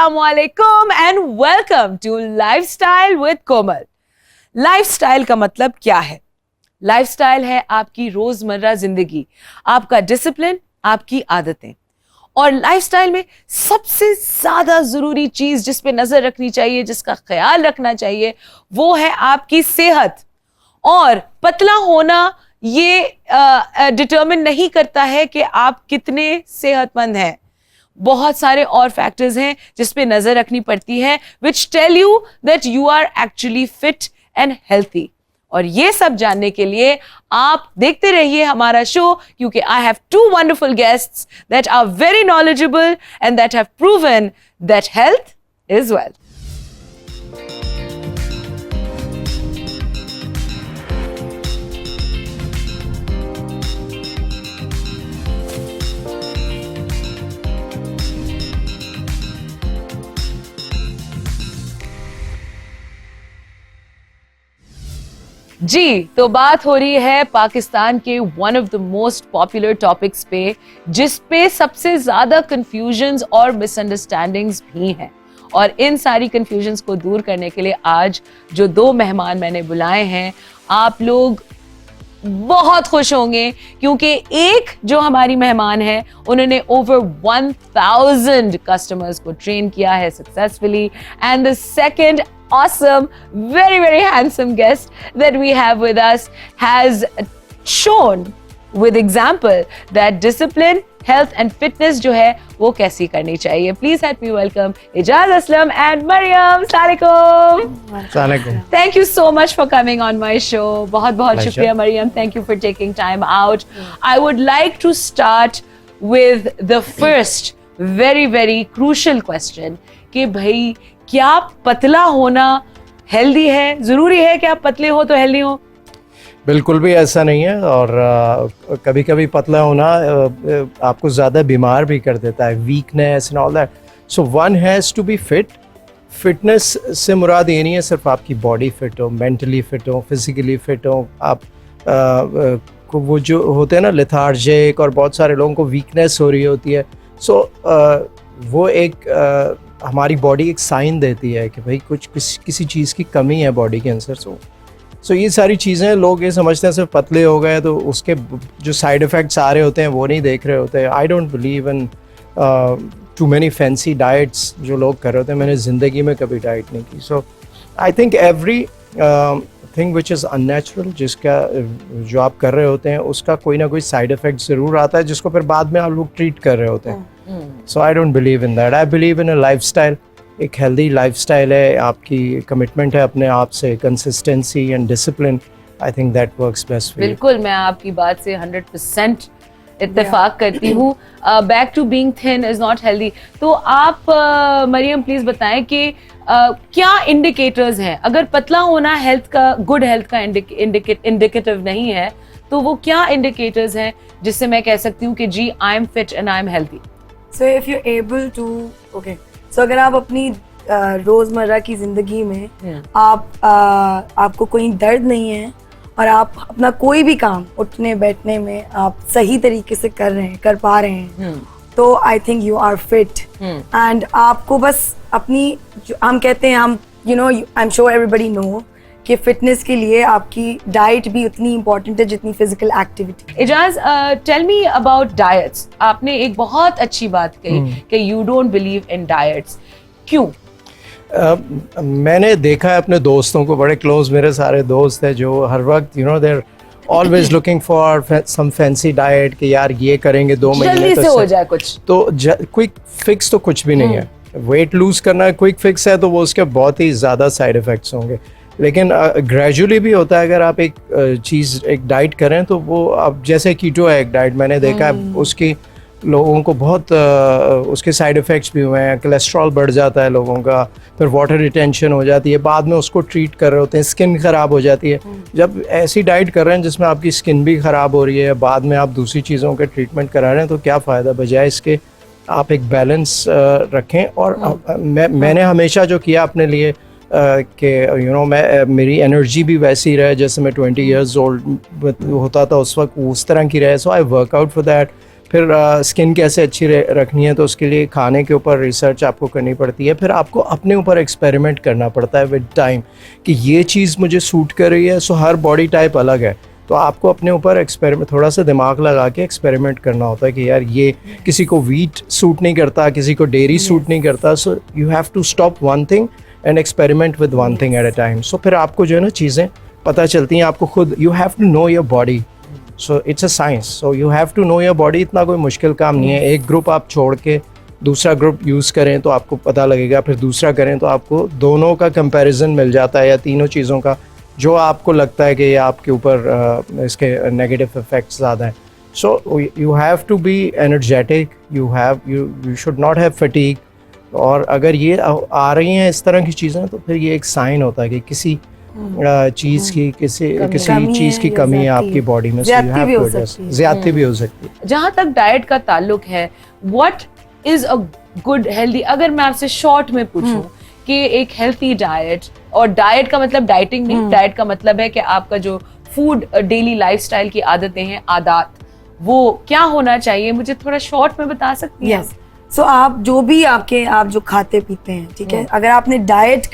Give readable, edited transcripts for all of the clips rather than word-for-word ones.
अस्सलामुअलैकुम and welcome to lifestyle with Komal. Lifestyle का मतलब क्या है? लाइफस्टाइल है आपकी रोजमर्रा जिंदगी, आपका डिसिप्लिन, आपकी आदतें। और लाइफस्टाइल में सबसे ज्यादा जरूरी चीज जिस पे नजर रखनी चाहिए, जिसका ख्याल रखना चाहिए, वो है आपकी सेहत। और पतला होना ये डिटरमिन नहीं करता है कि आप कितने सेहतमंद हैं। बहुत सारे और फैक्टर्स हैं जिस पे नजर रखनी पड़ती है, which tell you that you are actually fit and healthy. और ये सब जानने के लिए आप देखते रहिए हमारा शो, क्योंकि I have two wonderful guests that are very knowledgeable and that have proven that health is wealth. जी, तो बात हो रही है पाकिस्तान के one of the most popular topics पे, जिस पे सबसे ज्यादा कंफ्यूजन्स और मिसअंडरस्टैंडिंग्स भी हैं। और इन सारी कंफ्यूजन्स को दूर करने के लिए आज जो दो मेहमान मैंने बुलाए हैं, आप लोग बहुत खुश होंगे, क्योंकि एक जो हमारी मेहमान है उन्होंने ओवर 1000 कस्टमर्स को ट्रेन किया है successfully, and the second awesome, very handsome guest that we have with us has shown with example that discipline, health and fitness जो है वो कैसी करनी चाहिए। Please help me welcome Ijaz Aslam and Maryam. Assalamualaikum. Thank you so much for coming on my show. बहुत शुक्रिया Maryam. Thank you for taking time out. I would like to start with the first very crucial question कि भाई क्या पतला होना healthy है? जरूरी है कि आप पतले हो तो हेल्दी हो? बिल्कुल भी ऐसा नहीं है। और कभी कभी पतला होना आपको ज़्यादा बीमार भी कर देता है, weakness and all that. So one has to be fit. Fitness से मुराद ये नहीं है सिर्फ आपकी बॉडी फिट हो, मेंटली फिट हो, फिजिकली फिट हो। आप को वो जो होते हैं ना लेथार्जिक, और बहुत सारे लोगों को वीकनेस हो रही होती है। सो वो एक हमारी बॉडी एक साइन देती है कि भाई किसी चीज़ की कमी है बॉडी के अंदर। सो ये सारी चीज़ें लोग ये समझते हैं सिर्फ पतले हो गए तो उसके जो साइड इफ़ेक्ट्स आ रहे होते हैं वो नहीं देख रहे होते। I don't believe in too many fancy diets जो लोग कर रहे होते हैं। मैंने ज़िंदगी में कभी डाइट नहीं की। So I think every thing which is unnatural, जिसका जो आप कर रहे होते हैं उसका कोई ना कोई साइड इफ़ेक्ट ज़रूर आता है, जिसको फिर बाद में आप लोग ट्रीट कर रहे होते हैं। So I don't believe in that. I believe in a lifestyle. एक healthy lifestyle है, आपकी commitment है अपने आप से, consistency and discipline. I think that works best for you. बिल्कुल, मैं आपकी बात से 100% इत्तेफाक करती हूँ। Back to being thin is not healthy. तो आप मरियम प्लीज बताएं कि क्या indicators हैं? अगर पतला होना हेल्थ का, गुड हेल्थ का इंडिकेटिव नहीं है, तो वो क्या indicators हैं जिससे मैं कह सकती हूँ कि जी I am fit and I am healthy? So if you're able to, okay, so अगर आप अपनी रोजमर्रा की जिंदगी में आपको कोई दर्द नहीं है और आप अपना कोई भी काम उठने बैठने में आप सही तरीके से कर पा रहे हैं, तो I think you are fit. And आपको बस अपनी हम कहते हैं, हम I am sure everybody know कि फिटनेस के लिए आपकी डाइट भी उतनी इम्पोर्टेंट है जितनी physical activity. Ijaz, tell me about diets. आपने एक बहुत अच्छी बात कही कि you don't believe in diets. क्यों? मैंने देखा है अपने दोस्तों को, बड़े क्लोज मेरे सारे दोस्त हैं जो हर वक्त they are always looking for some fancy diet कि यार ये करेंगे 2 महीने जल्दी से हो जाए कुछ। तो क्विक फिक्स तो कुछ भी नहीं है। वेट लूज करना क्विक फिक्स है तो वो उसके बहुत ही ज़्यादा साइड इफ़ेक्ट्स होंगे। लेकिन ग्रेजुअली भी होता है। अगर आप एक चीज़ एक डाइट करें तो वो अब जैसे कीटो है एक डाइट, मैंने देखा है उसकी लोगों को बहुत उसके साइड इफ़ेक्ट्स भी हुए हैं। कोलेस्ट्रॉल बढ़ जाता है लोगों का, फिर वाटर रिटेंशन हो जाती है, बाद में उसको ट्रीट कर रहे होते हैं, स्किन ख़राब हो जाती है। जब ऐसी डाइट कर रहे हैं जिसमें आपकी स्किन भी ख़राब हो रही है, बाद में आप दूसरी चीज़ों के ट्रीटमेंट करा रहे हैं, तो क्या फ़ायदा? बजाय इसके आप एक बैलेंस रखें। और मैंने हमेशा जो किया अपने लिए कि मेरी एनर्जी भी वैसी रहे जैसे मैं 20 years old होता था उस वक्त, उस तरह की रहे। So I work out for that. फिर स्किन कैसे अच्छी रखनी है, तो उसके लिए खाने के ऊपर रिसर्च आपको करनी पड़ती है। फिर आपको अपने ऊपर एक्सपेरिमेंट करना पड़ता है विद टाइम कि ये चीज़ मुझे सूट कर रही है। सो हर बॉडी टाइप अलग है, तो आपको अपने ऊपर एक्सपेरिमेंट, थोड़ा सा दिमाग लगा के एक्सपेरिमेंट करना होता है कि यार ये किसी को वीट सूट नहीं करता, किसी को डेयरी सूट नहीं करता। So you have to stop one thing and experiment with one thing at a time. So फिर आपको जो है ना चीज़ें पता चलती हैं, आपको खुद, you have to know your body. So it's a science, so you have to know your body. इतना कोई मुश्किल काम नहीं है। एक ग्रुप आप छोड़ के दूसरा ग्रुप यूज़ करें तो आपको पता लगेगा, फिर दूसरा करें तो आपको दोनों का कंपैरिजन मिल जाता है, या तीनों चीज़ों का, जो आपको लगता है कि ये आपके ऊपर इसके नेगेटिव इफेक्ट्स ज़्यादा हैं। So you have to be energetic, you should not have fatigue. और अगर ये आ रही हैं इस तरह की चीज़ें, तो फिर ये एक साइन होता है कि किसी चीज़ की, किसी चीज़ की कमी है आपकी बॉडी में। ज़्यादती भी हो सकती है। जहाँ तक डाइट का ताल्लुक है, what is a good healthy, अगर मैं आपसे शॉर्ट में पूछूं कि एक हेल्थी डाइट, और डाइट का मतलब डाइटिंग नहीं, डाइट का मतलब है कि आपका जो फूड डेली लाइफस्टाइल की आदतें हैं, आदत, वो क्या होना चाहिए, मुझे थोड़ा शॉर्ट में बता सकती हैं? सो आप जो भी आप जो खाते पीते हैं, ठीक है, अगर आपने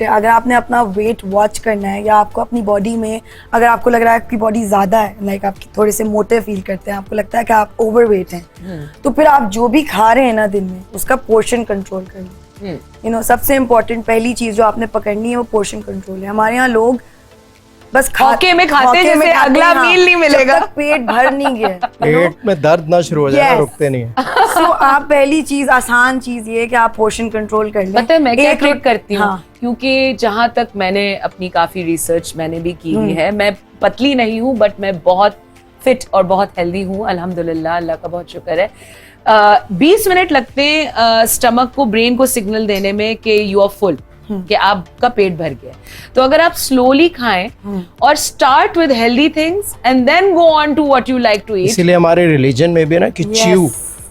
अगर आपने अपना वेट वॉच करना है, या आपको अपनी बॉडी में, अगर आपको लग रहा है आपकी बॉडी ज्यादा है, लाइक आप थोड़े से मोटे फील करते हैं, आपको लगता है कि आप ओवरवेट हैं, तो फिर आप जो भी खा रहे हैं ना दिन में, उसका पोर्शन कंट्रोल कर लो। यू नो, सबसे इम्पोर्टेंट पहली चीज जो आपने पकड़नी है वो पोर्शन कंट्रोल है। हमारे यहाँ लोग बस खाते जैसे अगला मील नहीं मिलेगा, पेट भर नहीं गया, पेट में दर्द ना शुरू हो जाए, रुकते नहीं है। So, आप पहली चीज, आसान चीज ये कि आप पोर्शन कंट्रोल कर लें। पता है मैं क्या ट्रिक करती हूँ, क्योंकि जहां तक मैंने अपनी काफी रिसर्च मैंने भी की है, मैं पतली नहीं हूँ बट मैं बहुत फिट और बहुत हेल्दी हूँ, अल्हम्दुलिल्लाह, अल्लाह का बहुत शुक्र है। 20 मिनट लगते हैं स्टमक को, ब्रेन को सिग्नल देने में कि यू आर फुल, कि आपका पेट भर गया। तो अगर आप स्लोली खाएं और start with healthy things and then go on to what you like to eat. इसीलिए हमारे रिलीजन में भी है ना कि च्यू,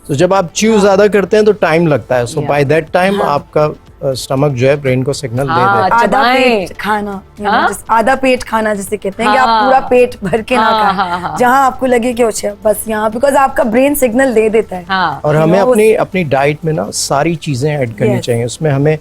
तो जब आप च्यू ज्यादा करते हैं तो टाइम लगता है। सो बाय दैट टाइम आपका स्टमक जो है ब्रेन को सिग्नल दे देता है। आधा पेट खाना, आधा पेट खाना जिसे कहते हैं, कि आप पूरा पेट भर के ना खाएं, जहां आपको लगे कि अच्छा बस यहाँ, बिकॉज आपका ब्रेन सिग्नल दे देता है। और हमें अपनी डाइट में ना सारी चीजें ऐड करनी चाहिए। उसमें हमें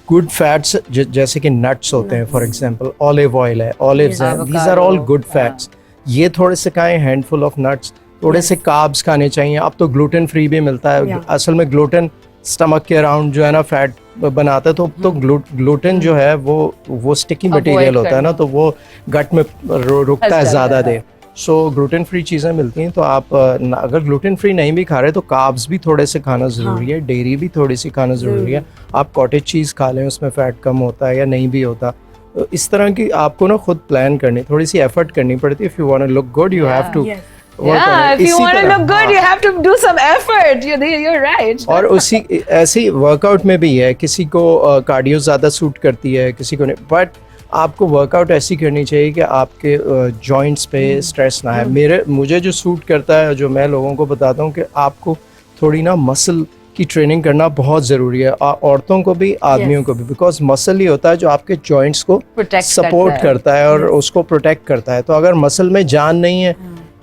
गुड फैट्स, जैसे कि नट्स होते हैं, फॉर एग्जांपल ऑलिव ऑयल है, ऑलिव्स हैं, these are all good fats. ये थोड़े से खाएं, हैंडफुल ऑफ नट्स। थोड़े से कार्ब्स खाने चाहिए। अब तो ग्लूटेन फ्री भी मिलता है। असल में ग्लूटेन स्टमक के अराउंड जो है ना फैट बनाता है, तो ग्लूटेन जो है वो स्टिकी मटेरियल होता है ना, तो वो गट में रुकता है ज़्यादा देर। सो ग्लूटेन फ्री चीज़ें मिलती हैं। तो आप अगर ग्लूटेन फ्री नहीं भी खा रहे तो कार्ब्स भी थोड़े से खाना ज़रूरी है, डेयरी भी थोड़ी सी खाना ज़रूरी है। आप कॉटेज चीज़ खा लें, उसमें फ़ैट कम होता है या नहीं भी होता। इस तरह की आपको ना खुद प्लान करनी, थोड़ी सी एफर्ट करनी पड़ती है। If you want to look good you have to if you want to look good, you have to do some effort. You're right. और उसी ऐसे वर्कआउट में भी है, किसी को कार्डियो ज़्यादा सूट करती है, किसी को नहीं, बट आपको वर्कआउट ऐसी करनी चाहिए कि आपके जॉइंट्स पे स्ट्रेस ना है। मुझे जो सूट करता है, जो मैं लोगों को बताता हूँ कि आपको थोड़ी ना मसल की ट्रेनिंग करना बहुत ज़रूरी है, औरतों को भी आदमियों को भी, बिकॉज मसल ही होता है जो आपके जॉइंट्स को सपोर्ट करता है और उसको प्रोटेक्ट करता है। तो अगर मसल में जान नहीं है,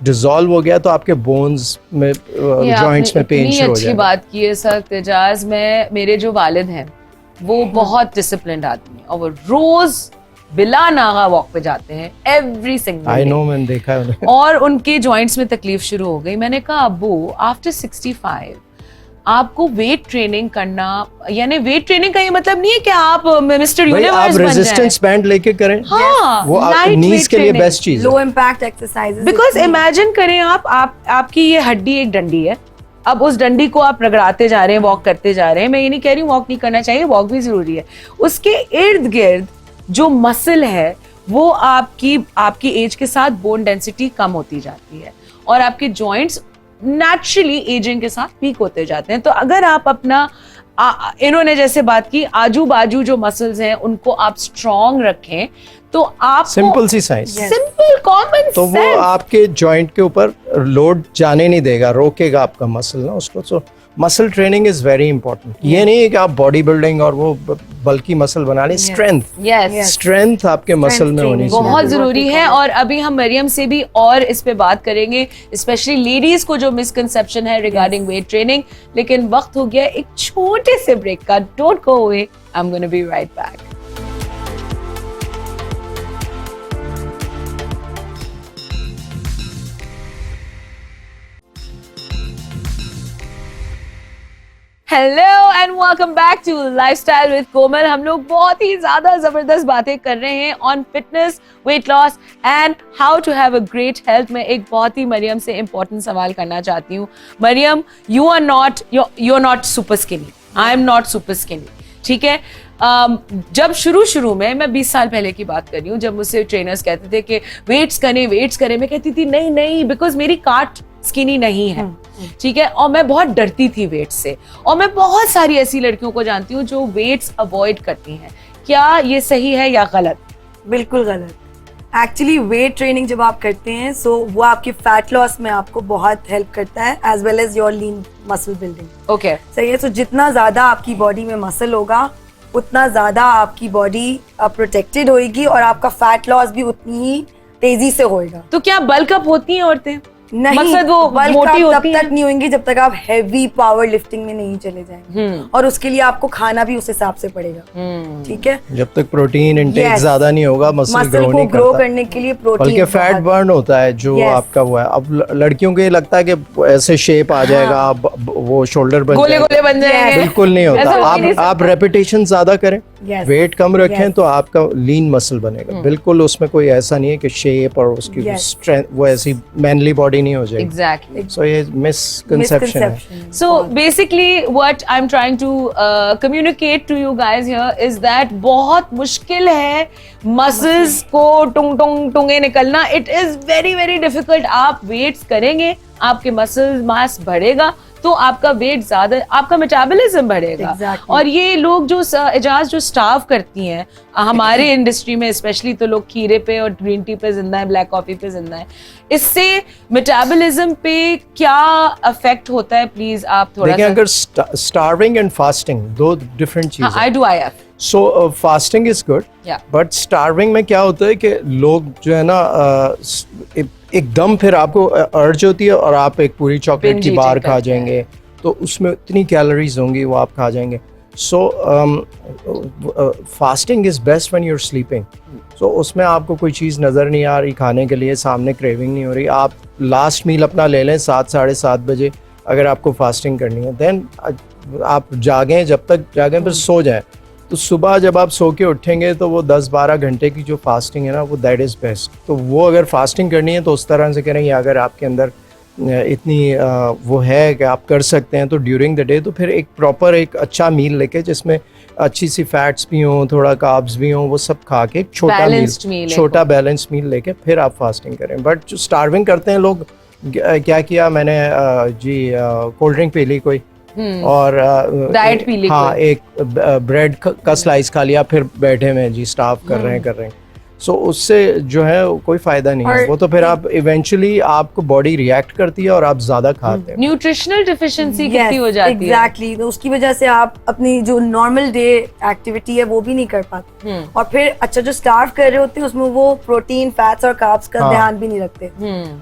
डिसॉल्व हो गया, तो आपके बोन्स में जॉइंट्स में पेन शुरू हो जाएगा। अच्छी बात की है सर तेजाज। मेरे जो वालिद हैं वो बहुत डिसिप्लिन्ड आदमी हैं और वो रोज बिला नागा वॉक पे जाते हैं, एवरी सिंगल आई नो, मैंने देखा है। और उनके जॉइंट्स में तकलीफ शुरू हो गई। मैंने कहा अब्बू, आफ्टर 65 आपको वेट ट्रेनिंग करना, यानी वेट ट्रेनिंग का ये मतलब नहीं है कि आप मिस्टर यूनिवर्स बन जाएं। आप रेजिस्टेंस बैंड लेके करें, हाँ, वो नीज के लिए बेस्ट चीज है। Low impact exercises, because imagine करें आपकी ये हड्डी एक डंडी है, अब उस डंडी को आप रगड़ाते जा रहे हैं, वॉक करते जा रहे हैं। मैं ये नहीं कह रही हूँ वॉक नहीं करना चाहिए, वॉक भी जरूरी है। उसके इर्द गिर्द जो मसल है वो आपकी एज के साथ बोन डेंसिटी कम होती जाती है और आपके जॉइंट्स नेचुरली एजिंग के साथ पीक होते जाते हैं। तो अगर आप अपना इन्होंने जैसे बात की, आजू बाजू जो मसल्स हैं उनको आप स्ट्रॉन्ग रखें, तो आप सिंपल सी साइंस, सिंपल कॉमन तो वो आपके जॉइंट के ऊपर लोड जाने नहीं देगा, रोकेगा आपका मसल ना उसको। तो muscle training is very important. ये नहीं है कि आप बॉडी बिल्डिंग और वो बल्कि मसल बना लें, स्ट्रेंथ, यस, स्ट्रेंथ आपके मसल में होनी चाहिए। बहुत जरूरी है। और अभी हम मरियम से भी और इस पे बात करेंगे, स्पेशली लेडीज को जो मिसकंसेप्शन है रिगार्डिंग वेट ट्रेनिंग। लेकिन वक्त हो गया एक छोटे से ब्रेक का। Don't go away, I am gonna be right back. Hello and welcome back to lifestyle with Komal. हम लोग बहुत ही ज्यादा जबरदस्त बातें कर रहे हैं on fitness, weight loss and how to have a great health. मैं एक बहुत ही मरियम से इंपॉर्टेंट सवाल करना चाहती हूँ। Maryam, you are not super skinny, I am not super skinny, ठीक है? जब शुरू में, मैं 20 साल पहले की बात कर रही हूँ, जब मुझसे ट्रेनर्स कहते थे कि वेट्स करें, मैं कहती थी नहीं, बिकॉज मेरी काट स्किनी नहीं है, ठीक है? और मैं बहुत डरती थी वेट से। और मैं बहुत सारी ऐसी लड़कियों को जानती हूँ जो वेट्स अवॉइड करती हैं। क्या ये सही है या गलत? बिल्कुल गलत। एक्चुअली वेट ट्रेनिंग जब आप करते हैं सो वो आपके फैट लॉस में आपको बहुत हेल्प करता है, as well as your lean muscle building. Okay, सही है। सो जितना ज्यादा आपकी बॉडी में मसल होगा उतना ज्यादा आपकी बॉडी प्रोटेक्टेड होएगी और आपका फैट लॉस भी उतनी ही तेजी से होएगा। तो क्या बल्क अप होती हैं औरतें? नहीं, मकसद वो bulk मोटी up होती तब हैं? तक नहीं होंगी जब तक आप हैवी पावर लिफ्टिंग में नहीं चले जाएंगे। और उसके लिए आपको खाना भी उस हिसाब से पड़ेगा, ठीक है? जब तक प्रोटीन इंटेक Yes. ज्यादा नहीं होगा मसल ग्रो को नहीं ग्रो करता, करने के लिए प्रोटीन बल्कि फैट बर्न होता है जो Yes. आपका वो है। अब लड़कियों को ये लगता है कि ऐसे शेप आ जाएगा, वो शोल्डर बन गोले जाएगा। गोले बन जाएंगे। बिल्कुल नहीं ऐसा होता। हो ही नहीं आप रेपिटेशन ज्यादा करें, Yes. वेट कम रखें Yes. तो आपका लीन मसल बनेगा। बिल्कुल उसमें कोई ऐसा नहीं है कि शेप और उसकी Yes. स्ट्रेंथ वो ऐसी मैनली बॉडी नहीं हो जाएगी। Exactly. सो ये मिसकंसेप्शन है। So basically what I'm trying to communicate to you guys here is that बहुत मुश्किल है मसल्स को टुंगे निकलना। It is very very difficult। आप वेट्स करेंगे, आपके मसल मास बढ़ेगा तो आपका वेट ज्यादा, आपका मेटाबॉलिज्म बढ़ेगा। Exactly. और ये लोग जो एजाज जो स्टाफ करती हैं हमारे इंडस्ट्री में स्पेशली, तो लोग खीरे पे और ग्रीन टी पे जिंदा है, ब्लैक कॉफी पे जिंदा है। इससे मेटाबॉलिज्म पे क्या अफेक्ट होता है? प्लीज आप थोड़ा देखिए, सा। अगर स्टार्विंग एंड फास्टिंग दो डिफरेंट चीजें। I do IF। So fasting is good, Yeah. But starving में क्या होता है कि लोग जो है ना एकदम फिर आपको अर्ज होती है और आप एक पूरी चॉकलेट Binge की बार eating खा करते हैं। जाएंगे, तो उसमें इतनी कैलोरीज होंगी वो आप खा जाएंगे। So fasting is best when you are sleeping. So उसमें आपको कोई चीज़ नज़र नहीं आ रही खाने के लिए, सामने क्रेविंग नहीं हो रही, आप लास्ट मील अपना ले लें 7 साढ़े 7 बजे अगर आपको फास्टिंग करनी है। देन आप जागें, जब तक जागें फिर सो जाएं। तो सुबह जब आप सो के उठेंगे तो वो 10-12 घंटे की जो फास्टिंग है ना, वो दैट इज़ बेस्ट। तो वो अगर फास्टिंग करनी है तो उस तरह से करें, या अगर आपके अंदर इतनी वो है कि आप कर सकते हैं तो ड्यूरिंग द डे तो फिर एक प्रॉपर एक अच्छा मील लेके जिसमें अच्छी सी फैट्स भी हों, थोड़ा कार्ब्स भी हों, वो सब खा के एक छोटा Balanced meal है छोटा बैलेंस मील लेके फिर आप फास्टिंग करें। बट जो स्टार्विंग करते हैं लोग, क्या किया मैंने जी कोल्ड ड्रिंक पी ली कोई और डाइट पी ली हाँ, कोई। एक ब्रेड का स्लाइस खा लिया, फिर बैठे हुए जी स्टाफ कर रहे हैं। सो उससे जो है कोई फायदा नहीं है। और वो तो फिर आप इवेंचुअली आपको बॉडी रिएक्ट करती है और आप ज्यादा खाते हैं। न्यूट्रिशनल डिफिशिएंसी कितनी हो जाती है? एग्जैक्टली। तो उसकी वजह से आप अपनी जो नॉर्मल डे एक्टिविटी है वो भी नहीं कर पाते। और फिर अच्छा जो स्टार्व कर रहे होते हैं उसमें वो प्रोटीन, फैट्स और कार्ब्स का हाँ। ध्यान भी नहीं रखते।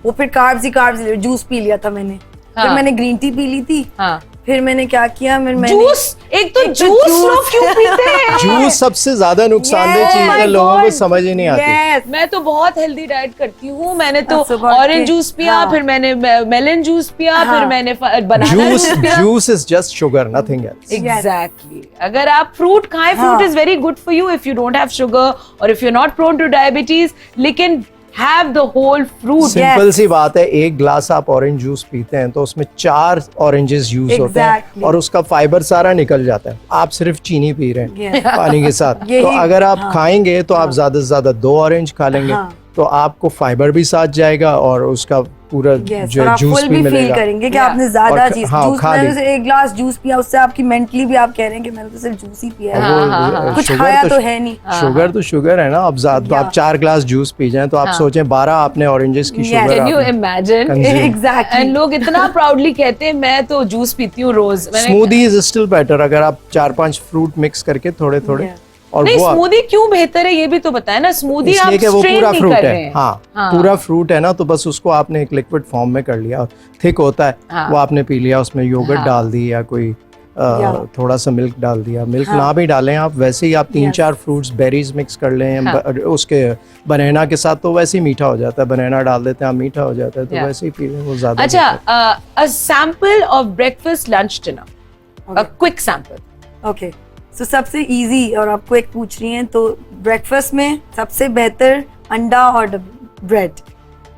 वो फिर कार्ब्स ही कार्ब्स। जूस पी लिया था मैंने, फिर हाँ। मैंने ग्रीन टी पी ली थी, हाँ। फिर मैंने क्या किया, मैंने जूस, एक तो जूस लोग क्यों पीते हैं? जूस सबसे ज्यादा नुकसानदेह Yes, चीज है, my लोगों को God. समझ ही नहीं आती। Yes. मैं तो बहुत हेल्दी डाइट करती हूँ। मैंने तो सुबह ऑरेंज के- जूस पिया, हाँ। फिर मैंने मेलन जूस पिया, हाँ। फिर मैंने बनाना जूस जूस पिया। Juice is just sugar, nothing else. Exactly. अगर आप फ्रूट खाएं, फ्रूट हाँ। Is very good for you if you don't have sugar और if you are not prone to diabetes, लेकिन have the whole fruit. Simple सी बात है, एक ग्लास आप ऑरेंज जूस पीते हैं तो उसमें 4 ऑरेंजेस यूज होते हैं Exactly. और उसका फाइबर सारा निकल जाता है। आप सिर्फ चीनी पी रहे हैं Yes. पानी के साथ। यही- तो अगर आप हाँ। खाएंगे तो आप ज्यादा से ज्यादा 2 ऑरेंज खा लेंगे। हाँ। तो आपको फाइबर भी साथ जाएगा और उसका पूरा जो और आप जूस फुल भी भी फील मिलेगा। करेंगे कि Yeah. आपने ज्यादा और चीज हाँ, जूस खा मैंने ली। एक ग्लास जूस पिया उससे आपकी मेंटली भी आप कह रहे हैं कि मैंने तो सिर्फ जूस ही पिया और है, वो हाँ, कुछ शुगर खाया तो है नहीं। शुगर तो शुगर है ना। अब ज्यादा Yeah. आप 4 ग्लास जूस पी जाएं तो आप हाँ। सोचें 12 आपने ऑरेंजेस की Yes. शुगर कैन यू आपने इमेजिन? consume. एग्जैक्टली एंड लोग इतना प्राउडली कहते हैं मैं तो जूस पीती हूँ रोज। स्मूदी इज स्टिल बेटर अगर आप 4-5 फ्रूट मिक्स करके थोड़े थोड़े Yeah. और नहीं, वो स्मूदी क्यों बेहतर है ये भी तो बताएं ना। स्मूदी आप इसलिए कि वो स्ट्रेन पूरा नहीं फ्रूट कर है। रहे हैं। हाँ, पूरा फ्रूट है ना, तो बस उसको आपने एक लिक्विड फॉर्म में कर लिया, थिक होता है हाँ। वो आपने पी लिया, उसमें योगर्ट हाँ। डाल दी या कोई Yeah. थोड़ा सा मिल्क डाल दिया। मिल्क हाँ। ना भी डालें आप, वैसे ही आप 3-4 Yes. फ्रूट्स बेरीज मिक्स कर लें हाँ। उसके बनाना के साथ, तो वैसे ही मीठा हो जाता है। बनाना डाल देते हैं आप, मीठा हो जाता है, तो Yeah. वैसे ही पी लें, वो ज्यादा अच्छा, बेहतर है। A sample of breakfast lunch dinner, a quick sample. Okay so सबसे इजी, और आपको एक पूछ रही हैं तो ब्रेकफास्ट में सबसे बेहतर अंडा और ब्रेड,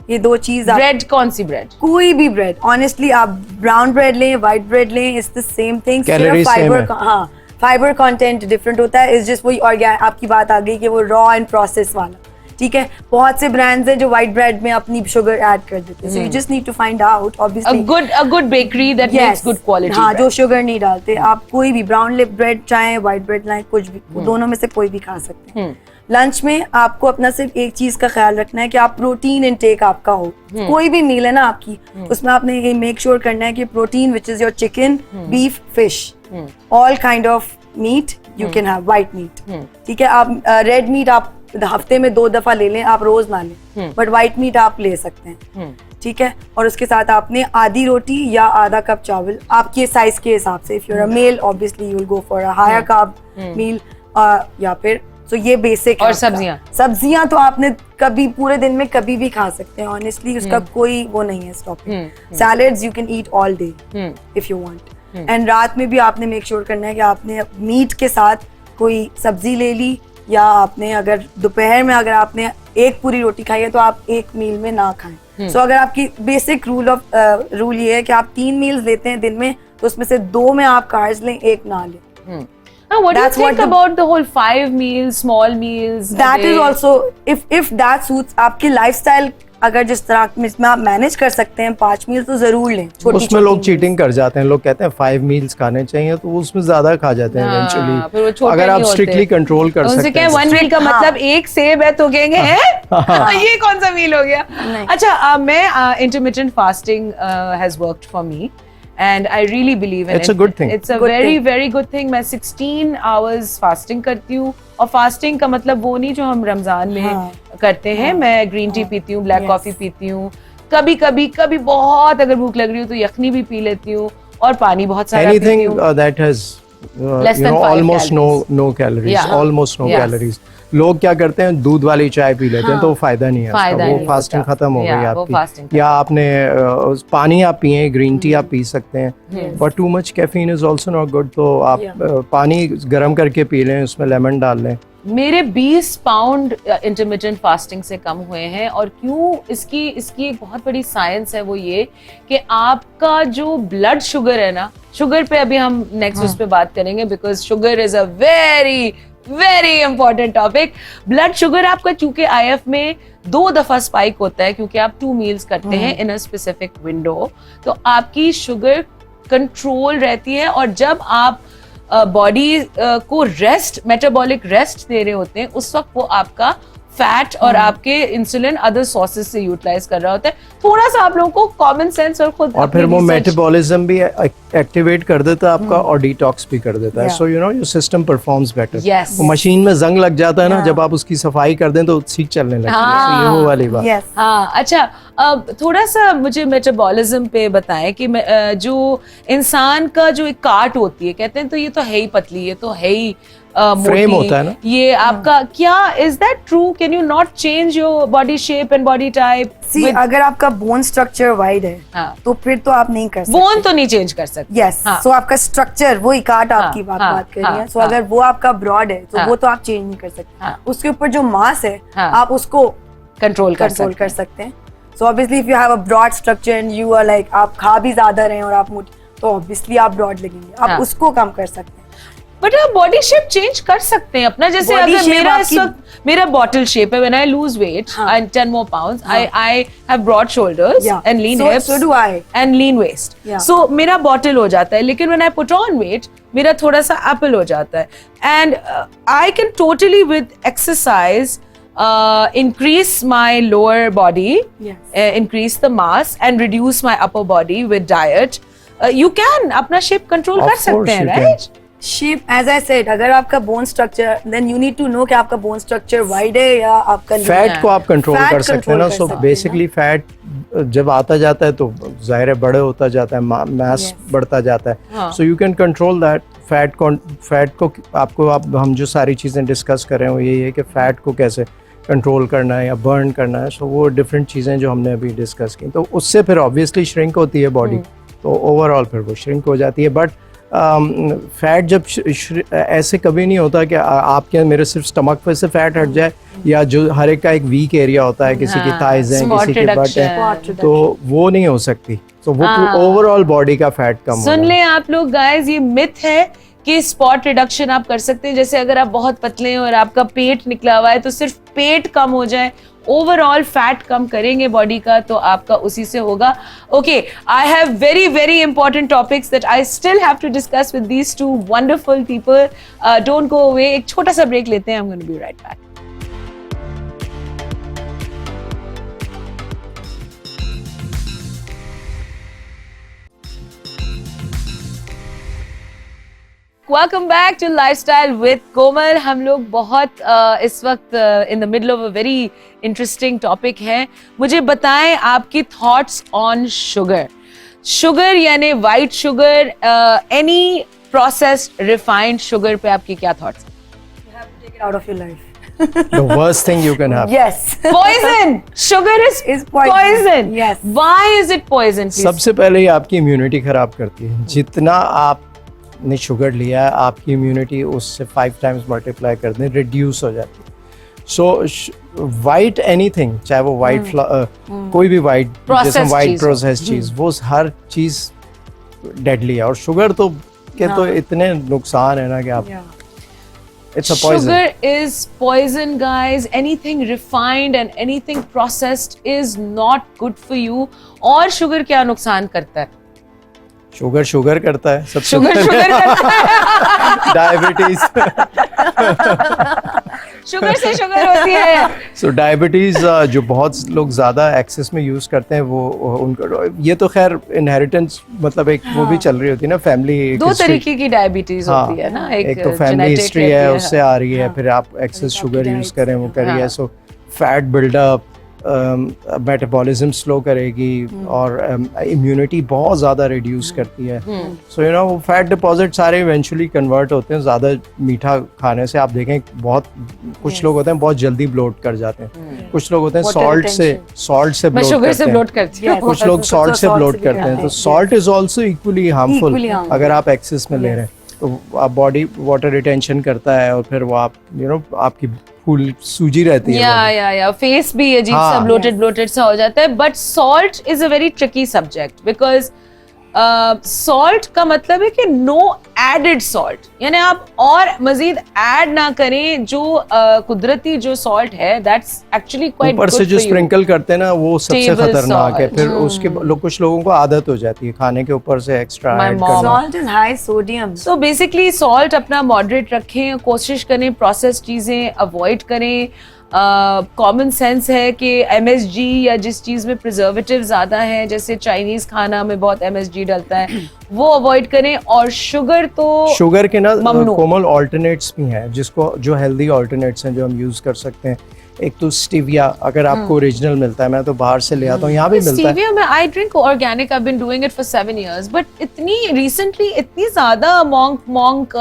ये दो चीज आप ब्रेड कौन सी ब्रेड? कोई भी ब्रेड, ऑनेस्टली आप ब्राउन ब्रेड लें, व्हाइट ब्रेड लें, it's the same thing, Calories same fibre, है। हाँ फाइबर कंटेंट डिफरेंट होता है, इज जस्ट वही। और आपकी बात आ गई कि वो रॉ एंड प्रोसेस वाला, ठीक है। बहुत से ब्रांड्स हैं जो व्हाइट ब्रेड में अपनी शुगर ऐड कर देते हैं, so you just need to find out A obviously good bakery that makes good quality हाँ, bread. जो शुगर नहीं डालते। आप कोई भी ब्राउन लिप ब्रेड चाहे व्हाइट ब्रेड लाएं, कुछ भी, दोनों में से कोई भी खा सकते हैं। लंच में आपको अपना सिर्फ एक चीज का ख्याल रखना है कि आप प्रोटीन इनटेक आपका हो। कोई भी मील है ना आपकी, उसमें आपने ये मेक श्योर करना है कि protein which is your chicken, beef, fish, all kind of meat you can have, white meat, ठीक है। आप रेड मीट आप हफ्ते में 2 दफा ले लें, आप रोज ना लें, बट व्हाइट मीट आप ले सकते हैं, ठीक है। और उसके साथ आपने आधी रोटी या आधा कप चावल, आपके साइज के हिसाब से, if you are a male obviously you will go for a higher carb meal, या फिर तो ये बेसिक है। और सब्जियां तो आपने कभी पूरे दिन में कभी भी खा सकते हैं, ऑनेस्टली उसका कोई वो नहीं है stopping. Salads you can eat all day if you want. And रात में भी आपने मेक श्योर करना है कि आपने मीट के साथ कोई सब्जी ले ली, या आपने अगर दोपहर में अगर आपने एक पूरी रोटी खाई है तो आप एक मील में ना खाएं। सो अगर आपकी बेसिक रूल ये है कि आप 3 मील्स लेते हैं दिन में, तो उसमें से 2 में आप कार्ब्स लें, 1 ना लें। Now, what do you That's think what the- about the whole 5 meals, small meals? a That is day? also if that suits आपकी लाइफस्टाइल, अगर जिस तरह में आप मैनेज कर सकते हैं 5 मील तो जरूर लें। उसमें लोग चीटिंग कर जाते हैं, लोग कहते हैं 5 मील्स खाने चाहिए, तो उसमें ज्यादा खा जाते हैं हाँ, फिर वो इवेंचुअली। छोटे अगर आप नहीं होते। स्ट्रिक्टली कंट्रोल कर उनसे सकते क्या हैं 1 मील का हाँ। मतलब एक सेब है तो कहेंगे हैं ये कौन सा मील हो गया? नहीं। अच्छा, मैं intermittent fasting has worked for me and I really believe in It's it. a good thing. It's a Good very thing. very good thing. मैं 16 hours fasting करती हूँ, और फास्टिंग का मतलब वो नहीं जो हम रमजान में हाँ। करते हैं। मैं ग्रीन टी पीती हूँ, ब्लैक Yes. कॉफी पीती हूँ, कभी बहुत अगर भूख लग रही हो तो यखनी भी पी लेती हूँ, और पानी बहुत सारा पीती anything हूँ। that has Less you than know 5 almost calories. no calories, Yeah. almost no Yes. calories. लोग क्या करते हैं, दूध वाली चाय पी लेते हैं, तो वो फायदा नहीं है फायदा उसका, वो नहीं फास्टिंग होता। खत्म हो Yeah, गई वो fasting आपकी। या आपने पानी आप पिए, ग्रीन टी आप पी सकते हैं, but too much caffeine is also not good. तो आप पानी गर्म करके पी लें, उसमें लेमन डाल लें। मेरे 20 पाउंड इंटरमिटेंट फास्टिंग से कम हुए हैं, और क्यों, इसकी एक बहुत बड़ी साइंस है, वो ये कि आपका जो ब्लड शुगर है ना, शुगर पे अभी हम नेक्स्ट उस पे बात करेंगे, because sugar is a very very important topic. Blood sugar आपका चूंकि IF में 2 दफा स्पाइक होता है, क्योंकि आप 2 मील्स करते हैं इन अ स्पेसिफिक विंडो, तो आपकी शुगर कंट्रोल रहती है। और जब आप बॉडी को रेस्ट, मेटाबॉलिक रेस्ट दे रहे होते हैं, उस वक्त वो आपका फैट और आपके इंसुलिन अदर सोर्सेज से यूटिलाइज कर रहा होता है। थोड़ा सा आप लोगों को कॉमन सेंस और खुद और फिर वो मेटाबॉलिज्म भी एक्टिवेट कर देता है आपका, और डिटॉक्स भी कर देता है। So you know your system performs better. Yes. वो मशीन में जंग लग जाता है ना, जब आप उसकी सफाई कर दें तो ठीक चलने लगती है। हाँ। So ये वो वाली बात। यस हाँ। अच्छा, अब थोड़ा सा मुझे मेटाबॉलिज्म पे बताएं कि जो इंसान का जो एक काट होती है, कहते हैं तो ये तो है ही पतली, ये तो है ही फ्रेम होता है ना, ये आपका क्या, is that true? Can you not change your body shape and body type? See अगर आपका बोन स्ट्रक्चर वाइड है, हाँ। तो फिर तो आप नहीं कर सकते। बोन तो नहीं चेंज कर सकते। यस, हाँ। सो आपका स्ट्रक्चर, वो ही काट आपकी बात कर रही है, सो अगर वो आपका ब्रॉड है तो वो तो आप चेंज नहीं कर सकते। हाँ। उसके ऊपर जो मास है, हाँ। आप उसको कंट्रोल कर सकते हैं। So obviously if you have a broad structure and you are like, आप खा भी ज्यादा रहे हैं और आप मोटे, तो ऑब्वियसली आप ब्रॉड लगेंगे, आप हाँ। उसको कम कर सकते हैं। बट आप बॉडी शेप चेंज कर सकते हैं अपना, जैसे Body अगर shape मेरा इस आपकी- वक्त मेरा बॉटल शेप है, व्हेन आई लूज वेट हाँ. And 10 more pounds, I have broad shoulders Yeah. and lean hips So do I. and lean waist. Yeah. So मेरा बॉटल हो जाता है, लेकिन when I put on weight मेरा थोड़ा सा एप्पल हो जाता है. And I can totally with exercise increase my lower body, Yes. increase the mass and reduce my upper body with diet. You can अपना shape control Of कर सकते course हैं, you can. right? Shape as I said, अगर आपका bone structure, then you need to know कि आपका bone structure wide है या आपका lean फैट है. को आप कंट्रोल Fat कर सकते हैं ना. control सो कर सकते हैं बेसिकली फैट जब आता जाता है तो जाहिर है बड़े होता जाता है, मास Yes. बढ़ता जाता हाँ. है. So you can control that fat को आपको हम जो सारी चीज़ें डिस्कस कर रहे हैं वो यही है कि फैट को कैसे कंट्रोल करना है या बर्न करना है. सो वो डिफरेंट चीज़ें जो हमने अभी डिस्कस की, तो उससे फिर ऑब्वियसली श्रिंक होती है बॉडी, तो ओवरऑल फिर वो श्रिंक हो जाती है. बट फैट जब ऐसे कभी नहीं होता कि आपके मेरे सिर्फ स्टमक पे से फैट हट जाए, या जो हर एक का एक वीक एरिया होता है, किसी की हाँ, थाइज हैं, spot किसी की बट reduction. है, Spot reduction. तो वो नहीं हो सकती. तो वो हाँ. ओवरऑल बॉडी का फैट कम सुन होगा. लें आप लोग गाइस, ये मिथ है कि स्पॉट रिडक्शन आप कर सकते हैं. जैसे अगर आप बहुत पतले हैं और आपका पेट निकला हुआ है तो सिर्फ पेट कम हो जाए, ओवरऑल फैट कम करेंगे बॉडी का तो आपका उसी से होगा. Okay, I have very very important topics that I still have to discuss with these two wonderful people. Don't go away, एक छोटा सा ब्रेक लेते हैं. I am going to be right back. Welcome back to lifestyle with Komal. हम लोग बहुत इस वक्त in the middle of a very interesting topic है. मुझे बताएं आपकी थॉट्स ऑन शुगर. शुगर यानी white sugar, any processed refined sugar पे आपकी क्या thoughts? You have to take it out of your life. The worst thing you can have. Yes. Poison. Sugar is Is poison. poison. Yes. Why is it poison? Please? सबसे पहले ही आपकी immunity खराब करती है. जितना आपने शुगर लिया है, आपकी इम्यूनिटी उससे 5 times मल्टीप्लाई कर दें, रिड्यूस हो जाती है. सो वाइट एनीथिंग, चाहे वो वाइट कोई भी वाइट, Processed जैसे वाइट चीज़ हो. प्रोसेस चीज़, वो हर चीज़ डेडली है. और शुगर तो के तो इतने नुकसान है ना कि आप, Yeah. It's a poison. Sugar is poison, guys. Anything refined and anything processed is not good for you. और शुगर क्या नुकसान करता है? शुगर करता है सबसे शुगर करता है. डायबिटीज. शुगर से शुगर होती है. सो डायबिटीज जो बहुत लोग ज़्यादा एक्सेस में यूज़ करते हैं, वो उनको, ये तो खैर इनहेरिटेंस, मतलब एक वो भी चल रही होती है ना, फैमिली. दो तरीके की डायबिटीज होती है ना. एक तो फैमिली हिस्ट्री है, उससे आ रही है, फिर आप एक्सेस शुगर यूज़ करें, वो करिए. हाँ. So fat buildup, metabolism slow करेगी, और इम्यूनिटी बहुत ज़्यादा रिड्यूस करती है. सो यू नो, वो फैट डिपॉजिट सारे इवेंचुअली कन्वर्ट होते हैं. ज़्यादा मीठा खाने से आप देखें, बहुत कुछ लोग होते हैं बहुत जल्दी ब्लोट कर जाते हैं. कुछ लोग होते हैं Water सॉल्ट से मैं ब्लोट शुगर करते से हैं. ब्लोट करती हूँ. Yes. कुछ लोग कुछ सॉल्ट तो से salt ब्लोट से भी करते हैं. करते तो हैं. Salt is also equally harmful Equally harmful. अगर आप एक्सेस में ले रहे हैं. तो आप बॉडी वाटर रिटेंशन करता है, और फिर वो आप आपकी फूल सूजी रहती है. या फेस भी अजीब सा हाँ. ब्लोटेड सा हो जाता है. But salt is a very tricky subject, because salt का मतलब है कि नो एडेड सॉल्ट, यानी आप और मजीद ऐड ना करें. जो कुदरती जो सॉल्ट है, दैट्स एक्चुअली क्वाइट ऊपर से जो स्प्रिंकल करते हैं ना, वो सबसे Table खतरनाक है. salt. फिर उसके कुछ लोगों को आदत हो जाती है खाने के ऊपर से एक्स्ट्रा My ऐड mom. करना. Salt is high sodium. So basically salt अपना मॉडरेट रखें, कोशिश करें प्रोसेस चीज़ें अवॉइड करें. कॉमन सेंस है कि MSG या जिस चीज़ में प्रिजर्वेटिव ज़्यादा है, जैसे चाइनीज़ खाना में बहुत MSG डलता है, वो अवॉइड करें. और शुगर तो शुगर के ना ममनू. कोमल ऑल्टरनेट्स भी हैं, जिसको जो हेल्दी ऑल्टरनेट्स हैं जो हम यूज़ कर सकते हैं. एक तो स्टीविया, अगर आपको ओरिजिनल मिलता है, मैं तो बाहर से ले आता हूँ, यहाँ भी मिलता है. स्टीविया में I drink organic, I been doing it for 7 years, but इतनी रिसेंटली इतनी ज्यादा मॉन्क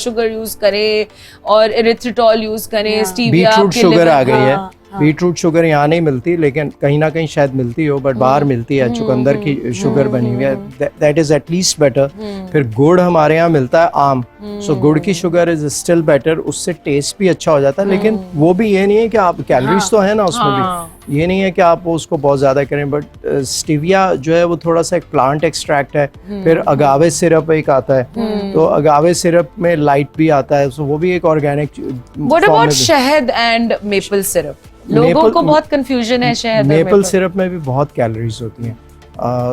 शुगर यूज करें और एरिथ्रिटॉल यूज करें. स्टीविया बीटरूट शुगर आ गई है. हाँ. बीटरूट शुगर यहाँ नहीं मिलती, लेकिन कहीं ना कहीं शायद मिलती हो, बट बाहर मिलती है. चुकंदर की शुगर बनी हुई है, दैट इज एटलीस्ट बेटर. फिर गुड़ हमारे यहाँ मिलता है आम, सो गुड़ की शुगर इज स्टिल बेटर. उससे टेस्ट भी अच्छा हो जाता है, लेकिन वो भी ये नहीं है कि आप कैलोरीज तो है ना उसमें भी. ये नहीं है कि आप उसको बहुत ज़्यादा करें, बट स्टीविया जो है वो थोड़ा सा एक प्लांट एक्सट्रैक्ट है। फिर अगावे सिरप एक आता है, तो अगावे सिरप में लाइट भी आता है, तो वो भी एक ऑर्गेनिक। व्हाट अबाउट शहद एंड मेपल सिरप? लोगों को बहुत कंफ्यूजन है शहद और मेपल सिरप में भी बहुत कैलोरीज होती हैं।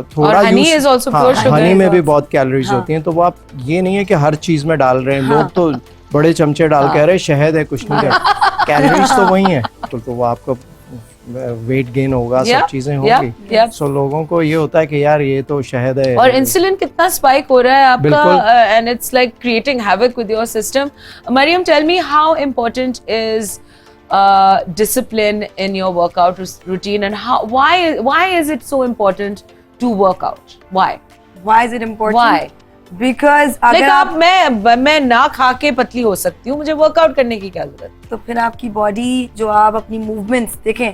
थोड़ा और Honey is also pure sugar Honey में is भी also- बहुत कैलोरीज होती हैं, तो वो आप ये नहीं है कि हर चीज में डाल रहे हैं। लोग तो बड़े चमचे डाल कह रहे हैं शहद है, कुछ नहीं है, कैलोरीज तो वही है। तो वो आपको वेट गेन होगा, सब चीजें होंगी। सो लोगों को ये होता है कि यार ये तो शहद है, और इंसुलिन कितना स्पाइक हो रहा है आपका, and it's like creating havoc with your system. Maryam, tell me how important is discipline in your workout routine, and why is it so important to work out? Why is it important? Why? Because like अगर आप मैं ना खा के पतली हो सकती हूँ, मुझे वर्कआउट करने की क्या जरूरत? तो फिर आपकी बॉडी जो आप अपनी मूवमेंट्स देखें,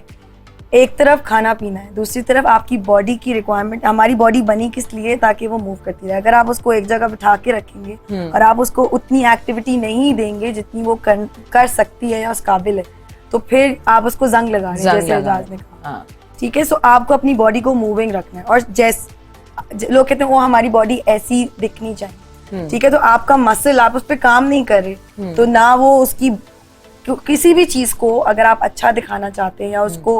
एक तरफ खाना पीना है, दूसरी तरफ आपकी बॉडी की रिक्वायरमेंट। हमारी बॉडी बनी किस लिए? ताकि वो मूव करती रहे। अगर आप उसको एक जगह बिठा के रखेंगे और आप उसको उतनी एक्टिविटी नहीं देंगे जितनी वो कर सकती है या उस काबिल है, तो फिर आप उसको जंग लगा रहे हैं, जैसे एजाज ने कहा। ठीक है, सो आपको अपनी बॉडी को मूविंग रखना है। और जैसे लोग कहते हैं वो हमारी बॉडी ऐसी दिखनी चाहिए, ठीक है, तो आपका मसल, आप उस पर काम नहीं कर रहे, तो ना वो उसकी किसी भी चीज को अगर आप अच्छा दिखाना चाहते हैं या उसको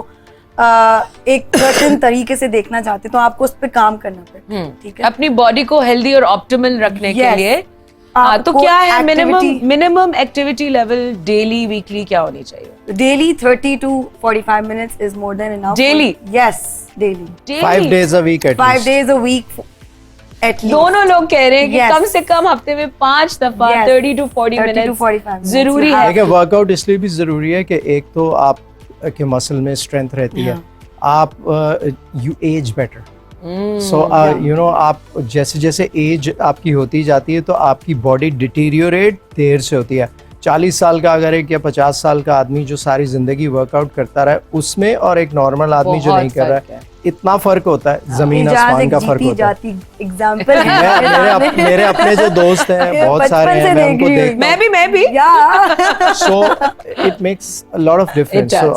एक सर्टेन तरीके से देखना चाहते हैं, तो आपको उस पर काम करना पड़ता है। ठीक है, अपनी बॉडी को हेल्दी और ऑप्टिमल रखने के लिए। तो आपको क्या है minimum activity level daily weekly क्या होनी चाहिए? Daily 30 to 45 minutes is more than enough. Daily? Yes, daily. 5 days a week at 5 least. days a week at least. दोनों लोग कह रहे हैं कि Yes. कम से कम हफ्ते में 5 दफा Yes. 30 to 40 30 to minute 45 minutes. जरूरी You है। have देखिए वर्कआउट इसलिए भी जरूरी है कि एक तो आप के मसल में स्ट्रेंथ रहती है, आप you age better. So you know, आप जैसे जैसे एज आपकी होती जाती है तो आपकी बॉडी डिटीरियोरेट देर से होती है। 40 साल का अगर एक या 50 साल का आदमी जो सारी जिंदगी वर्कआउट करता रहा है उसमें, और एक नॉर्मल आदमी जो नहीं कर रहा है, इतना फर्क होता है, जमीन आसमान का फर्क होता है। एग्जाम्पल मेरे अपने जो दोस्त हैं बहुत सारे हैं, मैं उनको देखता हूं। मैं भी so it makes a lot of difference. So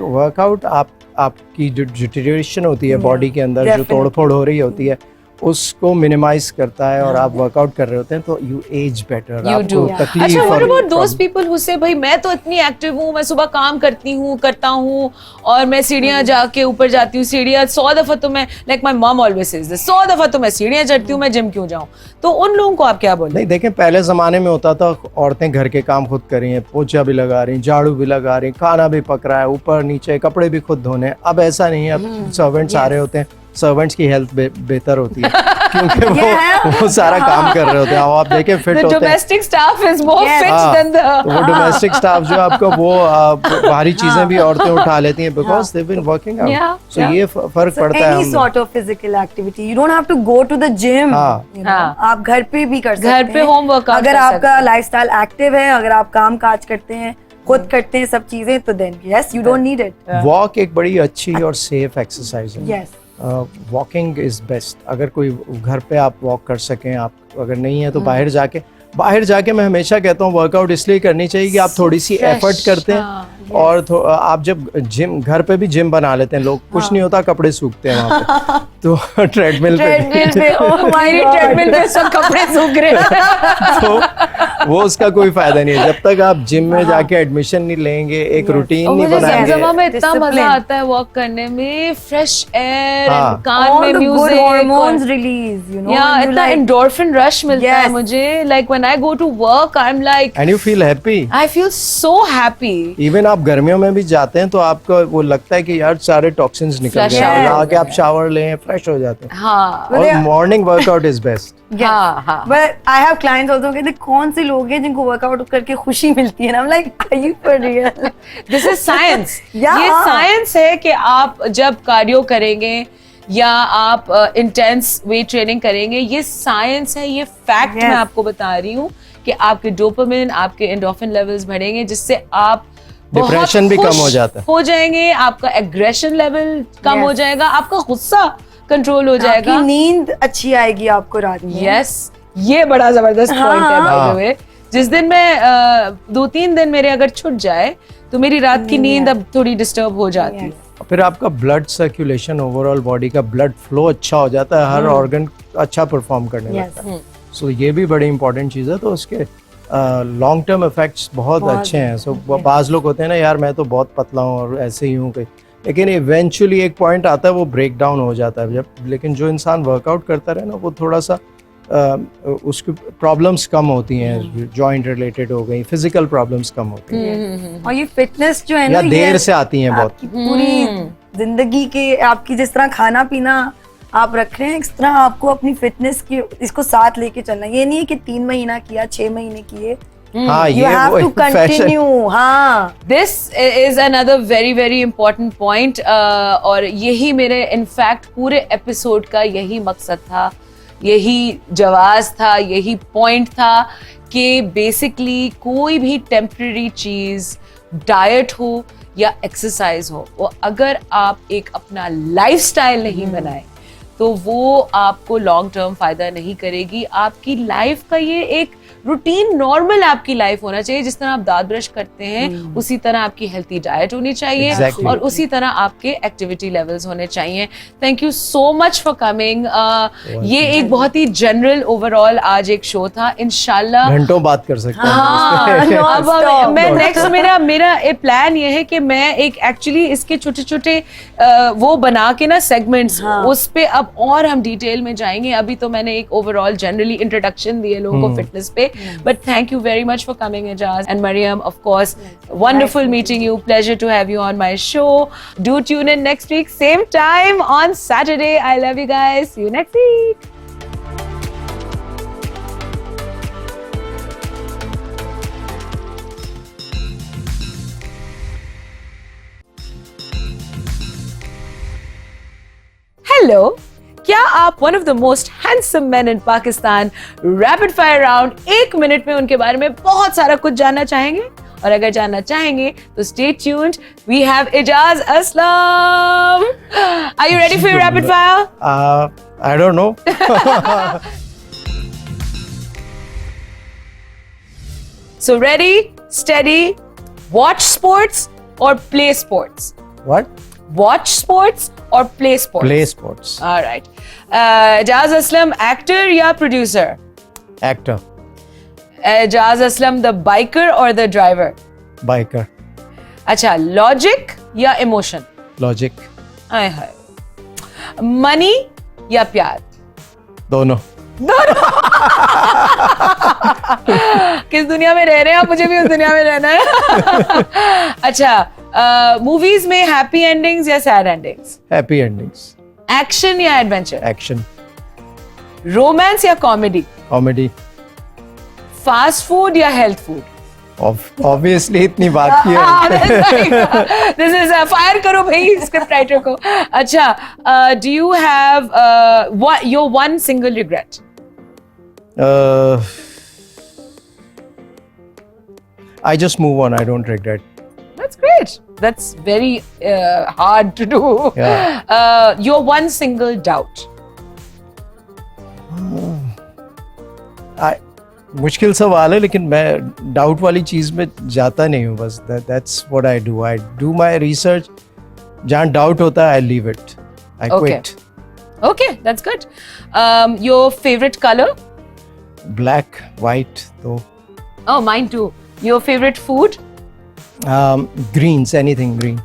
workout आपकी जो डिटेरियोरेशन होती है बॉडी के अंदर, जो तोड़फोड़ हो रही होती है, उसको मिनिमाइज करता है। और आप वर्कआउट कर रहे होते हैं तो यू एज बेटर, आपको तकलीफ। अच्छा, what about those people who से भाई मैं तो इतनी एक्टिव हूँ, मैं सुबह काम करता हूँ और मैं सीढ़ियाँ जाके ऊपर जाती हूँ, सीढ़ियाँ 100 दफा तो मैं, like my mom always says this, 100 दफा तो मैं सीढ़ियाँ चढ़ती हूँ, मैं जिम क्यों जाऊँ? तो उन लोगों को आप क्या बोलें? नहीं, देखें पहले जमाने में होता था औरतें घर के काम खुद कर रही हैं, पोछा भी लगा रही हैं, झाड़ू भी लगा रही हैं, खाना भी पक रहा है, ऊपर नीचे कपड़े भी खुद धोने। अब ऐसा नहीं है, अब सर्वेंट्स आ रहे होते हैं, सर्वेंट्स की हेल्थ बेहतर होती है क्योंकि वो सारा काम कर रहे होते हैं। आप देखें फिट होते हैं। Domestic staff is more fit than the वो डोमेस्टिक स्टाफ जो आपको वो बाहरी चीजें भी औरतें उठा लेती हैं because they been working out. So ये फर्क पड़ता है। Any sort of physical activity, you don't have to go to the gym, आप घर पे भी कर सकते हैं। घर पे होम वर्कआउट अगर आपका लाइफस्टाइल एक्टिव है, अगर आप काम काज करते हैं, खुद करते हैं सब चीजें, तो then yes you don't need it. Walk एक बड़ी अच्छी और सेफ एक्सरसाइज है। Yes, walking is best. अगर कोई घर पे आप वॉक कर सकें, आप अगर नहीं है तो बाहर जाके मैं हमेशा कहता हूँ वर्कआउट इसलिए करनी चाहिए कि आप थोड़ी सी एफर्ट करते हैं। और आप जब जिम, घर पे भी जिम बना लेते हैं लोग, कुछ नहीं होता, कपड़े सूखते हैं वहाँ पे तो ट्रेडमिल पे ओह माय गॉड, ट्रेडमिल पे सब कपड़े सूख रहे हैं। तो वो उसका कोई फायदा नहीं है जब तक आप जिम में जाके एडमिशन नहीं लेंगे, एक रूटीन नहीं बनाएंगे। मुझे में इतना मजा आता है वॉक करने में, फ्रेश एयर, कान में music, hormones release, you know, इतना एंडोर्फिन रश मिलता है मुझे। Like when I go to work I am like, and you feel happy, I feel so happy. Even आप गर्मियों में भी जाते हैं तो आपको वो लगता है कि यार सारे टॉक्सिन्स निकल गए, आके आप शावर लें, फ्रेश हो जाते हैं। हाँ, और morning workout is best. But I have clients also कहते कौन से लोग हैं जिनको वर्कआउट करके खुशी मिलती है, I am like are you for real? This is science. ये साइंस है कि आप जब कार्डियो करेंगे या आप इंटेंस वेट ट्रेनिंग करेंगे, ये साइंस है, ये फैक्ट मैं आपको बता रही हूँ कि आपके डोपामिन, आपके एंडोर्फिन लेवल्स बढ़ेंगे, जिससे आप डिप्रेशन भी कम हो जाता है, हो जाएंगे, आपका एग्रेशन लेवल कम हो जाएगा, आपका गुस्सा कंट्रोल हो जाएगा, आपकी नींद अच्छी आएगी आपको रात में। यस, ये बड़ा जबरदस्त पॉइंट है बाय द वे। जिस दिन मैं 2-3 दिन मेरे अगर छूट जाए तो मेरी रात की नींद अब थोड़ी डिस्टर्ब हो जाती है। फिर आपका ब्लड सर्कुलेशन, ओवरऑल बॉडी का ब्लड फ्लो अच्छा हो जाता है, हर ऑर्गन अच्छा परफॉर्म करने लगता है। सो ये भी बड़ी इंपॉर्टेंट चीज़ है। तो उसके लॉन्ग टर्म इफेक्ट्स बहुत अच्छे हैं। सो बाज़ लोग होते हैं ना, यार मैं तो बहुत पतला हूँ और ऐसे ही हूँ कहीं, लेकिन इवेंचुअली एक पॉइंट आता है वो ब्रेक डाउन हो जाता है जब। लेकिन जो इंसान वर्कआउट करता रहे ना, वो थोड़ा सा उसकी प्रॉब्लम्स कम होती हैं, जॉइंट रिलेटेड हो गई, फिजिकल प्रॉब्लम्स कम होती हैं, और ये फिटनेस जो है या ना, देर ये से आती हैं बहुत। आपकी पूरी जिंदगी के, आपकी जिस तरह खाना पीना आप रख रहे हैं, इस तरह आपको अपनी फिटनेस की इसको साथ लेके चलना। ये नहीं है कि 3 महीना किया, 6 महीने किए, हाँ, you ये have वो to continue। हाँ, This is another very very important point, और यही मेरे इनफैक्ट पूरे एपिसोड का यही मकसद था, यही जवाब था, यही पॉइंट था कि बेसिकली कोई भी टेम्पररी चीज, डाइट हो या एक्सरसाइज हो, वो अगर आप एक अपना लाइफस्टाइल नहीं बनाए तो वो आपको लॉन्ग टर्म फायदा नहीं करेगी। आपकी लाइफ का ये एक रूटीन, नॉर्मल आपकी लाइफ होना चाहिए। जिस तरह आप दांत ब्रश करते हैं उसी तरह आपकी हेल्थी डाइट होनी चाहिए, Exactly. और उसी तरह आपके एक्टिविटी लेवल्स होने चाहिए। Thank you so much for coming. ये एक बहुत ही जनरल ओवरऑल आज एक शो था। इंशाल्लाह घंटों बात कर सकते हैं। हाँ, अब Non-stop. मैं नेक्स्ट मेरा प्लान ये है कि मैं एक एक्चुअली इसके छोटे छोटे वो बना के ना सेगमेंट्स, उस पे अब और हम डिटेल में जाएंगे। अभी तो मैंने एक ओवरऑल जनरली इंट्रोडक्शन दिए लोगों को फिटनेस पे, but thank you very much for coming Ejaz and Maryam, of course wonderful meeting you, pleasure to have you on my show. Do tune in next week, same time on Saturday. I love you guys, see you next week. Hello, क्या आप one of the most handsome man in Pakistan rapid fire round 1 minute में उनके बारे में बहुत सारा कुछ जानना चाहेंगे? और अगर जानना चाहेंगे तो stay tuned, we have Ijaz Aslam. Are you ready for rapid fire? I don't know. So ready, steady, watch sports or play sports? What? Watch sports or play sports? Play sports. All right. Ejaz Aslam, actor या producer? Actor. Ejaz Aslam, the biker or the driver? Biker. अच्छा, logic या emotion? Logic. हाय हाय। Money या प्यार? दोनों। किस दुनिया में रह रहे हैं आप? मुझे भी उस दुनिया में रहना है। अच्छा, मूवीज में हैप्पी एंडिंग्स या sad endings? Happy endings. Action या एडवेंचर? Action. रोमांस या कॉमेडी? Comedy. फास्ट फूड या हेल्थ फूड? Obviously इतनी बात की है। दिस इज फायर करो भाई स्क्रिप्ट राइटर को। अच्छा, do you have your one single regret? I just move on. I don't regret. That's great. That's very hard to do. Yeah. Your one single doubt? मुश्किल सवाल है, लेकिन मैं doubt वाली चीज में जाता नहीं हूँ। बस that's what I do. I do my research. जहाँ डाउट होता है I leave it. I Okay. quit. Okay, that's good. Your favorite color? Black, white, though. Oh, mine too. Your favorite food? Greens, anything green.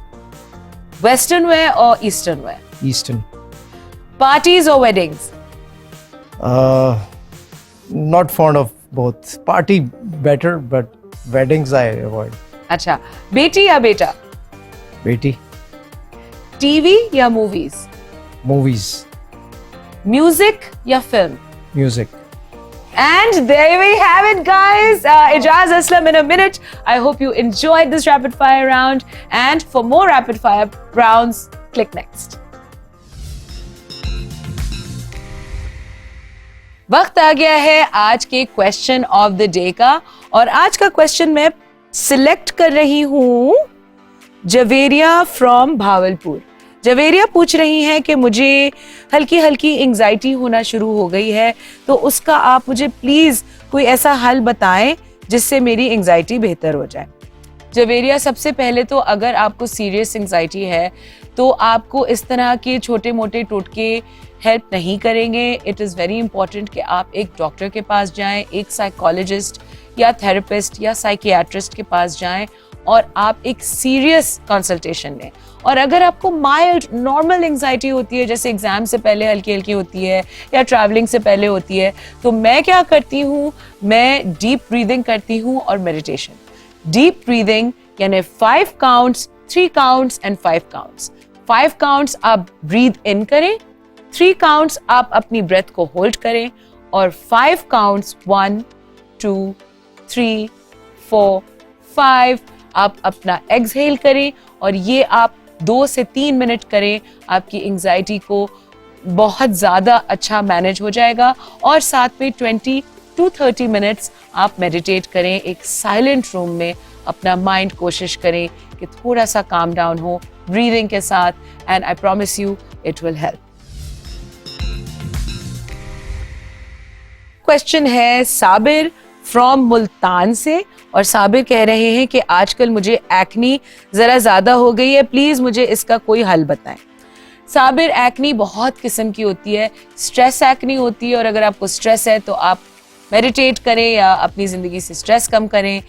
Western wear or Eastern wear? Eastern. Parties or weddings? Not fond of both. Party better, but weddings I avoid. अच्छा, बेटी या बेटा? बेटी. TV या movies? Movies. Music या film? Music. And there we have it, guys. Ejaz Aslam in a minute. I hope you enjoyed this rapid fire round. And for more rapid fire rounds, click next. वक्त आ गया है आज के question of the day का, और आज का question मैं सिलेक्ट कर रही हूं जवेरिया फ्रॉम भावलपुर। जवेरिया पूछ रही हैं कि मुझे हल्की हल्की एंजाइटी होना शुरू हो गई है, तो उसका आप मुझे प्लीज कोई ऐसा हल बताएं जिससे मेरी एंजाइटी बेहतर हो जाए। जवेरिया, सबसे पहले तो अगर आपको सीरियस एंजाइटी है तो आपको इस तरह के छोटे मोटे टोटके हेल्प नहीं करेंगे. इट इज़ वेरी इंपॉर्टेंट कि आप एक डॉक्टर के पास जाएं, एक साइकोलॉजिस्ट या थेरेपिस्ट या साइकियाट्रिस्ट के पास जाएं और आप एक सीरियस कंसल्टेशन लें. और अगर आपको माइल्ड नॉर्मल एंजाइटी होती है, जैसे एग्जाम से पहले हल्की हल्की होती है या ट्रैवलिंग से पहले होती है, तो मैं क्या करती हूँ, मैं डीप ब्रीदिंग करती हूँ और मेडिटेशन. डीप ब्रीदिंग यानी 5 counts, 3 counts and 5 counts. 5 counts आप ब्रीद इन करें, 3 काउंट्स आप अपनी ब्रेथ को होल्ड करें और 5 काउंट्स 1, 2, 3, 4, 5 आप अपना एक्सहेल करें और ये आप 2 से 3 मिनट करें. आपकी एंजाइटी को बहुत ज़्यादा अच्छा मैनेज हो जाएगा. और साथ में 20 to 30 मिनट्स आप मेडिटेट करें एक साइलेंट रूम में. अपना माइंड कोशिश करें कि थोड़ा सा काम डाउन हो ब्रीदिंग के साथ, and I promise you it will help. Question है साबिर फ्रॉम मुल्तान से, और साबिर कह रहे हैं कि आजकल मुझे एक्नी ज़रा ज़्यादा हो गई है, प्लीज़ मुझे इसका कोई हल बताएं. साबिर, एक्नी बहुत किस्म की होती है. स्ट्रेस एक्नी होती है, और अगर आपको स्ट्रेस है तो आप मेडिटेट करें या अपनी ज़िंदगी से स्ट्रेस कम करें.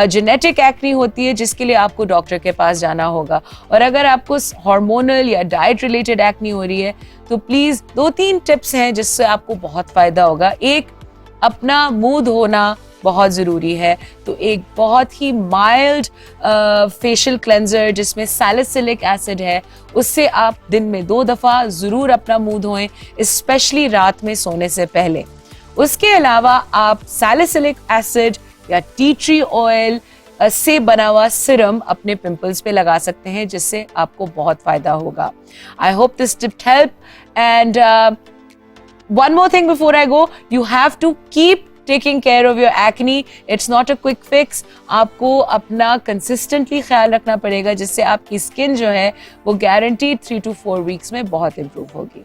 जेनेटिक एक्नी होती है जिसके लिए आपको डॉक्टर के पास जाना होगा. और अगर आपको हार्मोनल या डाइट रिलेटेड एक्नी हो रही है तो प्लीज़ 2-3 टिप्स हैं जिससे आपको बहुत फ़ायदा होगा. एक, अपना मुंह धोना बहुत ज़रूरी है. तो एक बहुत ही माइल्ड फेशियल क्लेंजर जिसमें सैलिसिलिक एसिड है, उससे आप दिन में 2 दफ़ा ज़रूर अपना मुंह धोएं, स्पेशली रात में सोने से पहले. उसके अलावा आप सैलिसिलिक एसिड या टी ट्री ऑयल से बना हुआ सिरम अपने पिंपल्स पे लगा सकते हैं, जिससे आपको बहुत फ़ायदा होगा. I hope this tip help. And one more thing before I go, you have to keep taking care of your acne. It's not a quick fix. आपको अपना consistently ख्याल रखना पड़ेगा, जिससे आपकी स्किन जो है वो guaranteed 3 to 4 weeks में बहुत improve होगी.